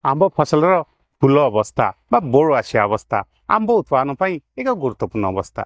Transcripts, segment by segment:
आंब फसलर फूल अवस्था बा बोड़ आसिया अवस्था आंब उत्पादन पर एक गुरुत्वपूर्ण अवस्था।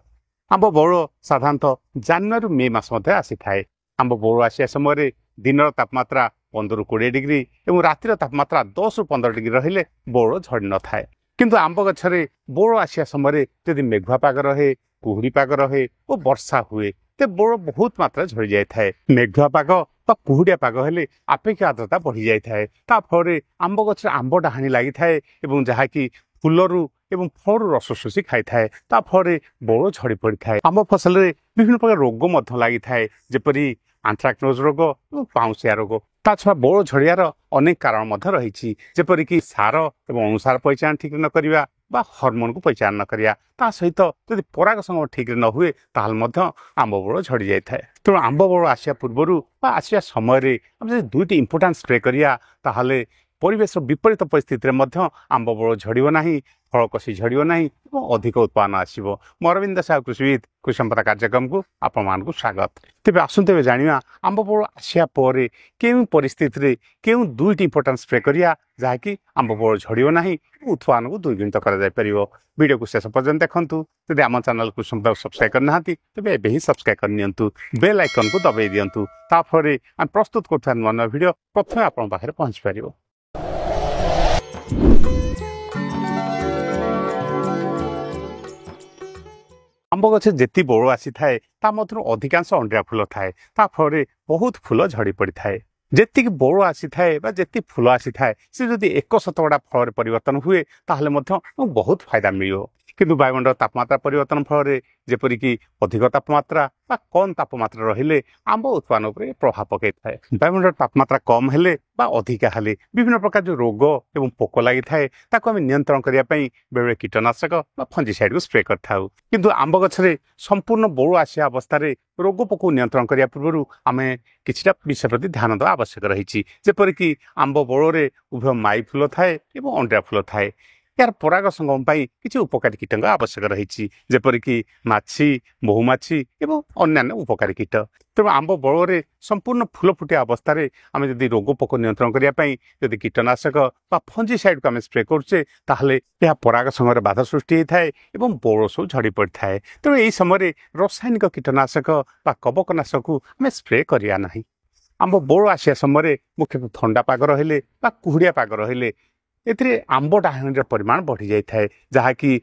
आंब बोड़ साधारणतः जानुआरी मे मास मध्य आसी थाए। आंब बोड़ आसिया समय दिन तापमात्रा 15 ରୁ 20 डिग्री और रातिर तापमात्रा 10 ରୁ 15 डिग्री रहिले बोड़ झड़ी न थाए। किंतु आंब गछरे बोड़ आसिया समय यदि मेघुआ पाग रहे, कुहुड़ी पाग रहे और वर्षा हुए ते बोड़ बहुत मात्रा झड़ी जाए थाए। मेघुआ पाग बा कुहुड़िया पाग हेले अपेक्षा आर्द्रता बढ़ी जाए थाए। ता फल आंब गछरे आंब डाहाणी लागि थाए एवं जहाँकि फूलरू एवं फलरू रस शोषी खाई थाए। ता फल बोड़ झड़ी पड़ी थाए। आंब फसल रे विभिन्न प्रकार रोग मध्य लागि थाए, जेपरि आंथ्राक्नोज रोग और पाउंसिया रोग। ता छुआ बोड़ झड़ियार अनेक कारण मध्य रही, जेपरिक सार एवं अनुसार पहचान ठीक न करिया बा हर्मोन को पहचान न करिया। ता सहित यदि पराग संगम ठीक न हुए ताल मध्य आंब बोड़ झड़ी जाए थाए। तेणु आंब बोड़ आसिया पूर्व बा आसिया समय आम दुईटी इंपोर्टाट स्प्रे करिया ताहले परिवेश विपरीत परिस्थिति में आंब बोड़ झड़ो ना, फल कषि झड़ो ना और अधिक उत्पादन आसो। मु अरविंद साहू कृषिविद कृषि संपदा कार्यक्रम को आपण स्वागत। तेज आसते जाना आंब बोड़ आसिया पर केउं परिस्थिति केउं दुईटी इंपोर्टाट स्प्रे करिया जहाँकि आंब बोड़ झड़ो ना, उत्पादन को द्विगुणित वीडियो को शेष पर्यटन देखूँ। जब आम चैनल को सब्सक्राइब करना तेज एवं ही सब्सक्राइब करनी, बेल आइकन को दबाई दिंतु। ताफरे आम प्रस्तुत कर नुआ नुआ वीडियो प्रथम आपण पाखे पहुंच पार। आंब गछ जेती बोड़ आसी थाए ता मध्य अधिकांश अंडिया फूल थाए। ता फल बहुत फूल झड़ी पड़ी थाए। जेतिक बोड़ आसी थाए बा जेति फूल आसी थाए से जदि 1 शतकड़ा फल परिवर्तन हुए ताहले मध्य बहुत फायदा मिलियो। किंतु वायुमंडल तापमात्रा परिवर्तन फल जेपरिक अधिक तापमात्रा बा कम तापमात्रा रहिले आंब उत्पादन पर प्रभाव पकई थाए। वायुमंडल तापमात्रा कम हेले बा अधिका हेले विभिन्न प्रकार जो रोग एवं पोक लगी थाए ताको आम नियंत्रण करने बेले कीटनाशक बा फंजीसाइड को स्प्रे करथाउ। किंतु आंब गछरे संपूर्ण बोड़ आसिया अवस्था रोग पोक नियंत्रण करने पूर्व आम किछिटा विषय प्रति ध्यान देवा आवश्यक रही। जेपरिक आंब बोड़े उभय माई फूल थाए एवं अंडिया फूल थाए। यार पराग संगम किसी उपकारी कीटक आवश्यक रही, जेपरिक माछी, महुमाछी एवं अन्य उपकारी कीट। तेणु आंब बोड़े संपूर्ण फूल फुटिया अवस्था आम जदि रोग पोक नियंत्रण करने जदि कीटनाशक बा फंजीसाइड को आम स्प्रे करुचे ताहले यह पराग संगम बाधा सृष्टि होता है और बोड़ सब झड़ी पड़ी थाए। तेणु यही समय रासायनिक कीटनाशक बा कवकनाशक को आम स्प्रे करिया नहीं। आंब बोड़ आसिया समय मुख्यतः ठंडा पाग रहिले बा कुहुड़िया पाग रहिले एथिरे आंब डाहाणी परिमाण बढ़ी जाए थाए, जहाँकि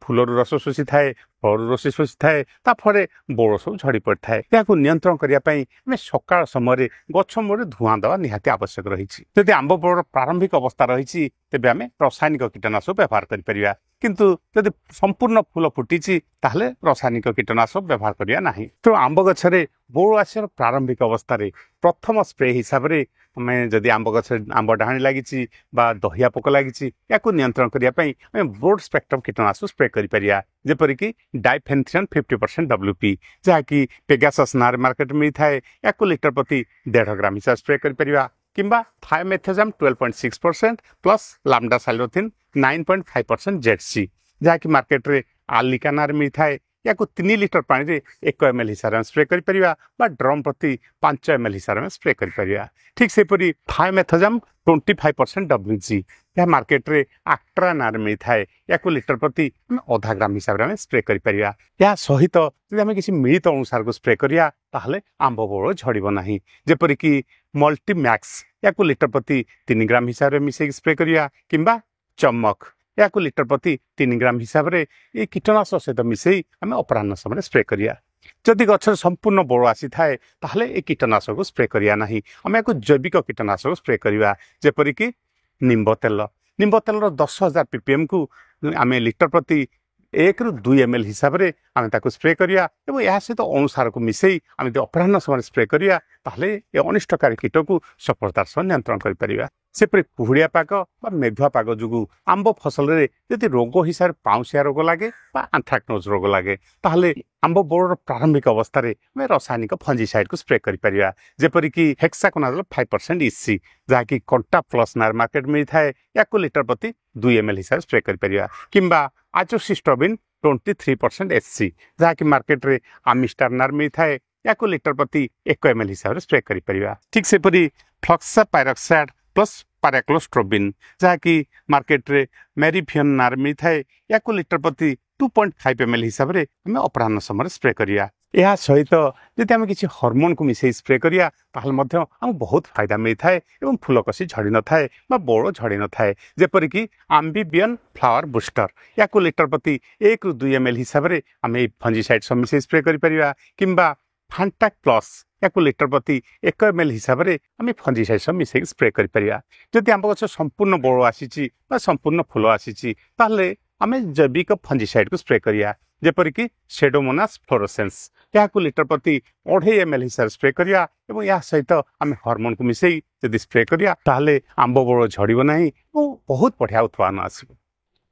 फूलर रस शोषी थाए, फल रस शोषी थाए। ता फल बोड़ सब झड़ी पड़ी थाए। या नियंत्रण करने सकाल समय गछ मूल धूआं देवा निहाती आवश्यक रही। जदि आंब बोड़ प्रारंभिक अवस्था रही तेबे आम रासायनिक कीटनाशक व्यवहार करिपरिया, किंतु जदि संपूर्ण फूल फुटी ताहले रासायनिक कीटनाशक व्यवहार करिया नाही। तो आंब गछरे बोड़ आसियार प्रारंभिक अवस्था प्रथम स्प्रे हिसाब से आम जदि आंब गछ आंब डाहाणी लगी दहिया पोक लगी या नियंत्रण करने ब्रोड स्पेक्ट्रम कीटनाशक स्प्रे करिपरिया, जेपरिक डाइफेन्थ्रिन 50% WP जहाँकि पेगासस ना मार्केट में मिलता है। या लिटर प्रति 1.5 ग्राम हिसाब स्प्रे करिपरिया, किंबा थायोमेथाजम 12.6% प्लस लैम्डा साइलोथिन 9.5% ZC जहाँकि मार्केट रे आलिका ना मिलता है। या 3 लिटर पानी रे 1 ml हिसाब से स्प्रे करिपरिया बा ड्रम प्रति 5 ml हिसाब से स्प्रे करिपरिया। ठीक सेपरी थायोमेथाजम 25% WG यह मार्केट रे आक्ट्रा ना मिलता है। या लिटर प्रति 0.5 ग्राम हिसाब से स्प्रे करिपरिया। या सहित जदि आम किसी मिलित अनुसार को स्प्रे करिया ताहले आंब बोड़ झड़िबो नाही। जेपरिक मल्टीमैक्स या लिटर प्रति 3 ग्राम हिसाब से मिसेक स्प्रे करिया, किंबा चमक या लिटर प्रति 3 ग्राम हिसाब से ये कीटनाशक सहित मिसई आम अपराह्न समय स्प्रे करिया। जदि गछर संपूर्ण बोड़ आसी थाए ताहले ए कीटनाशक को स्प्रे करिया नाही। आम या जैविक कीटनाशक स्प्रे करिया, जेपरिक निंब तेल 10,000 ppm को आम लिटर प्रति 1 ରୁ 2 ml हिसाब से आम स्प्रे करिया और यह सहित अनुसार को मिसई आम अपराह्न समय स्प्रे करिया ताहले ए अनिष्टकारी कीट को सफलतार सह नियंत्रण करिपरिया। सेपरि कुहुड़िया पाग बा मेघुआ पाग जुगु आंब फसल रे यदि रोग हिसाब से पाउंसिया रोग लागे बा आंथ्राक्नोज रोग लागे ताहले आंब बोड़ प्रारंभिक अवस्था में रासायनिक फंजीसाइड को स्प्रे करिपरिया, जेपरिक हेक्साकोनाजोल 5% EC जहाँकि कंटा प्लस ना मार्केट में मिलता है। या लिटर प्रति 2 ml हिसाब स्प्रे करिपरिया, किंबा आजोसिस्ट्रोबिन 23% SC जहाँकि मार्केट रे आमिस्टार ना मिलता है। या लिटर प्रति 1 ml हिसाब से स्प्रे करिपरिया। ठीक सेपरि फ्लक्सापायरॉक्साइड प्लस पाराक्लोस्ट्रोबिन जहाँकि मार्केट रे मेरिफियन नार मिलता है या लिटर प्रति 2.5 ml हिसाब से आम अपराह्न समय स्प्रे करिया। यह सहित जदि आम किसी हॉर्मोन को मिसई स्प्रे करिया ताहले मध्य आम बहुत फायदा मिलता है एवं फूल कसी झड़ी न थाए बा बोड़ झड़ी न थाए। जेपरिक आम्बिबियन फ्लावर बुस्टर या लिटर प्रति 1 ରୁ 2 ml हिसाब से आम फंजीसाइड सब मिसई स्प्रे करिया किंबा फांटाक प्लस या लिटर प्रति 1 ml हिसाब से आम फंजीसाइड सब मिसई स्प्रे करिया। जदि आम गछ संपूर्ण बोड़ आसी संपूर्ण फूल आसी ताहले आम जैविक फंजीसाइड को स्प्रे करिया जेपरिक सेडोमोनास फ्लोरोसेंस या लिटर प्रति 2.5 ml हिसाब स्प्रे करिया एवं या सहित आम हार्मोन को मिसई जदि स्प्रे करिया ताहले आंब बोड़ झड़िबो नाही और बहुत बढ़िया उत्पादन आसिबो।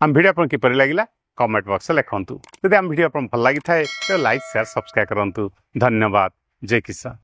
आम वीडियो आपन किपरि लागिला कमेंट बॉक्स में लिखंतु। जदि आम वीडियो आपन भल लागि थाए तो लाइक शेयर सब्सक्राइब करंतु। धन्यवाद। जय किसान।